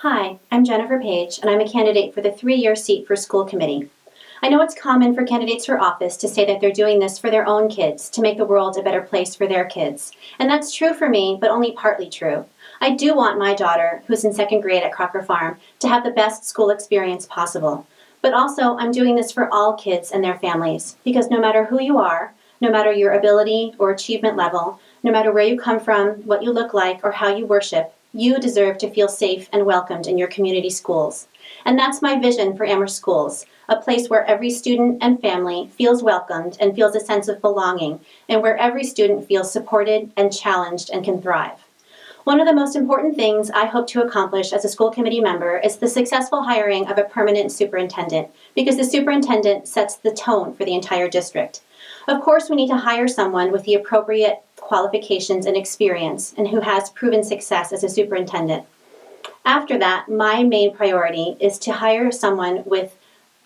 Hi, I'm Jennifer Page, and I'm a candidate for the 3-year seat for school committee. I know it's common for candidates for office to say that they're doing this for their own kids, to make the world a better place for their kids. And that's true for me, but only partly true. I do want my daughter, who's in 2nd grade at Crocker Farm, to have the best school experience possible. But also, I'm doing this for all kids and their families, because no matter who you are, no matter your ability or achievement level, no matter where you come from, what you look like, or how you worship, you deserve to feel safe and welcomed in your community schools. And that's my vision for Amherst Schools, a place where every student and family feels welcomed and feels a sense of belonging, and where every student feels supported and challenged and can thrive. One of the most important things I hope to accomplish as a school committee member is the successful hiring of a permanent superintendent, because the superintendent sets the tone for the entire district. Of course, we need to hire someone with the appropriate qualifications and experience and who has proven success as a superintendent. After that, my main priority is to hire someone with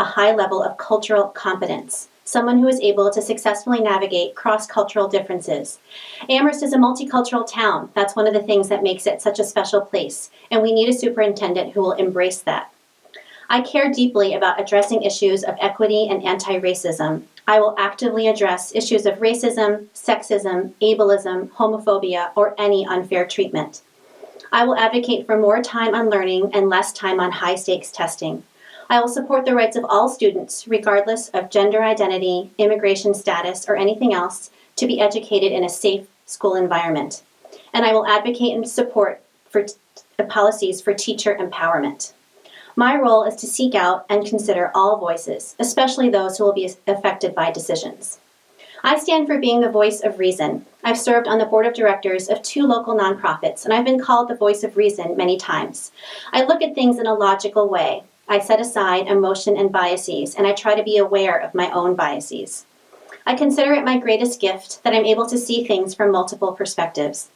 a high level of cultural competence, someone who is able to successfully navigate cross-cultural differences. Amherst is a multicultural town. That's one of the things that makes it such a special place, and we need a superintendent who will embrace that. I care deeply about addressing issues of equity and anti-racism. I will actively address issues of racism, sexism, ableism, homophobia, or any unfair treatment. I will advocate for more time on learning and less time on high-stakes testing. I will support the rights of all students, regardless of gender identity, immigration status, or anything else, to be educated in a safe school environment. And I will advocate and support for policies for teacher empowerment. My role is to seek out and consider all voices, especially those who will be affected by decisions. I stand for being the voice of reason. I've served on the board of directors of 2 local nonprofits, and I've been called the voice of reason many times. I look at things in a logical way. I set aside emotion and biases, and I try to be aware of my own biases. I consider it my greatest gift that I'm able to see things from multiple perspectives.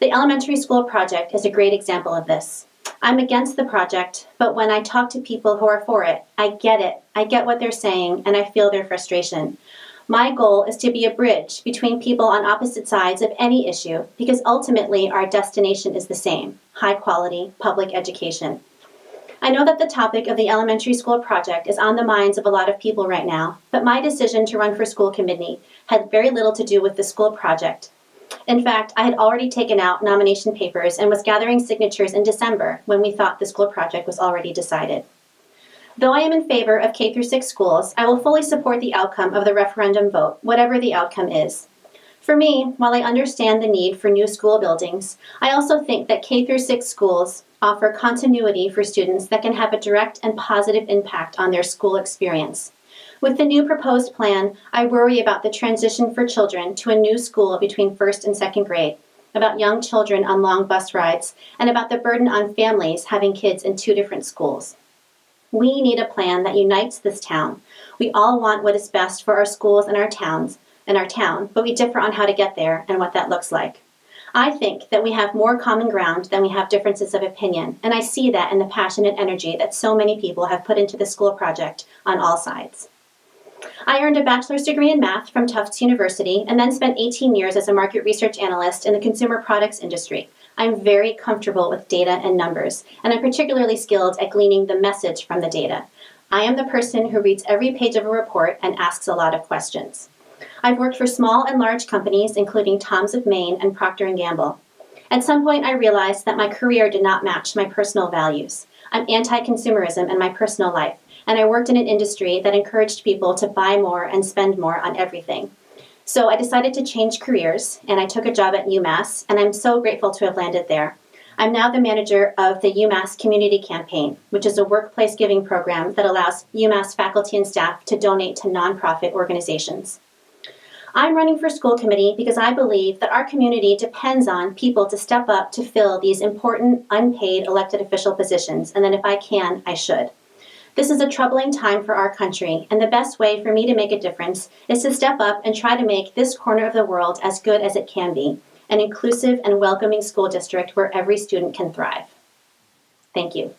The elementary school project is a great example of this. I'm against the project, but when I talk to people who are for it. I get what they're saying, and I feel their frustration. My goal is to be a bridge between people on opposite sides of any issue, because ultimately our destination is the same: high-quality public education. I know that the topic of the elementary school project is on the minds of a lot of people right now, but my decision to run for school committee had very little to do with the school project. In fact, I had already taken out nomination papers and was gathering signatures in December when we thought the school project was already decided. Though I am in favor of K-6 schools, I will fully support the outcome of the referendum vote, whatever the outcome is. For me, while I understand the need for new school buildings, I also think that K-6 schools offer continuity for students that can have a direct and positive impact on their school experience. With the new proposed plan, I worry about the transition for children to a new school between 1st and 2nd grade, about young children on long bus rides, and about the burden on families having kids in 2 different schools. We need a plan that unites this town. We all want what is best for our schools and our town, but we differ on how to get there and what that looks like. I think that we have more common ground than we have differences of opinion, and I see that in the passion and energy that so many people have put into the school project on all sides. I earned a bachelor's degree in math from Tufts University and then spent 18 years as a market research analyst in the consumer products industry. I'm very comfortable with data and numbers, and I'm particularly skilled at gleaning the message from the data. I am the person who reads every page of a report and asks a lot of questions. I've worked for small and large companies, including Tom's of Maine and Procter & Gamble. At some point, I realized that my career did not match my personal values. I'm anti-consumerism in my personal life, and I worked in an industry that encouraged people to buy more and spend more on everything. So I decided to change careers, and I took a job at UMass, and I'm so grateful to have landed there. I'm now the manager of the UMass Community Campaign, which is a workplace giving program that allows UMass faculty and staff to donate to nonprofit organizations. I'm running for school committee because I believe that our community depends on people to step up to fill these important unpaid elected official positions, and that if I can, I should. This is a troubling time for our country, and the best way for me to make a difference is to step up and try to make this corner of the world as good as it can be, an inclusive and welcoming school district where every student can thrive. Thank you.